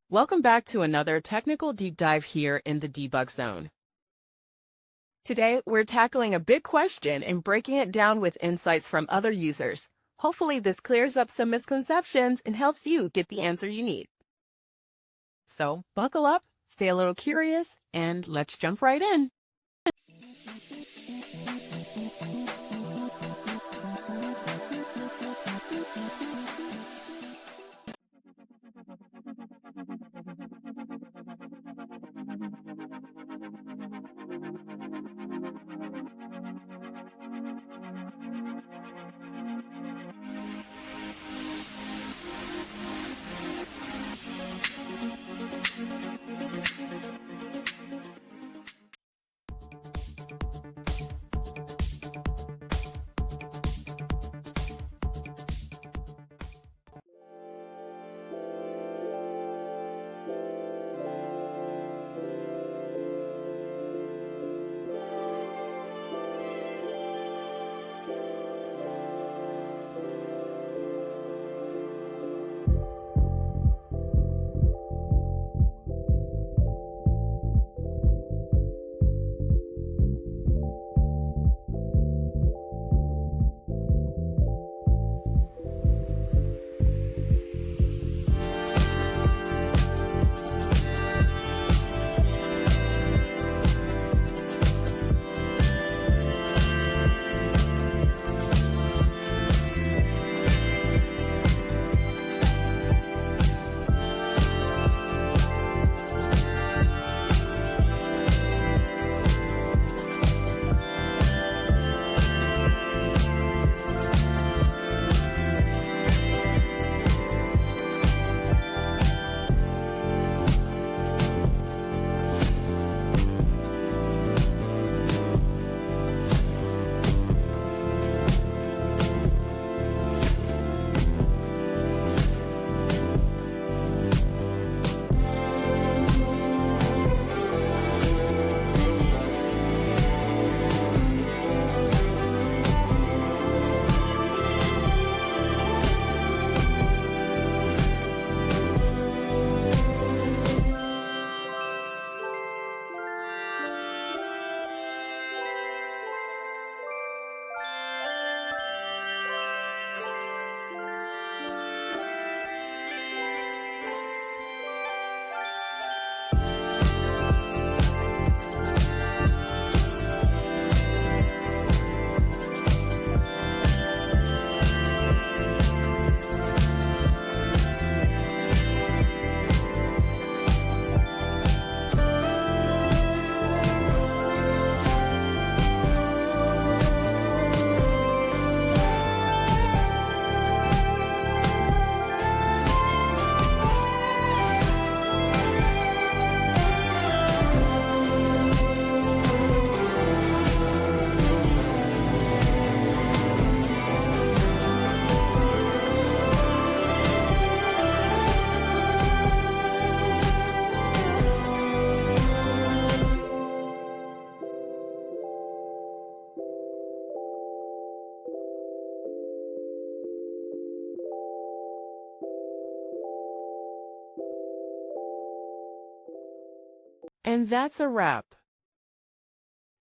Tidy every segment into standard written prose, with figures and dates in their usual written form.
Welcome back to another technical deep dive here in the debug zone. Today, we're tackling a big question and breaking it down with insights from other users. Hopefully, this clears up some misconceptions and helps you get the answer you need. So, buckle up, stay a little curious, and let's jump right in. And that's a wrap.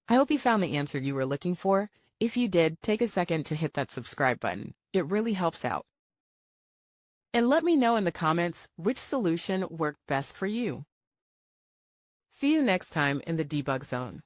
I hope you found the answer you were looking for. If you did, take a second to hit that subscribe button. It really helps out. And let me know in the comments which solution worked best for you. See you next time in the debug zone.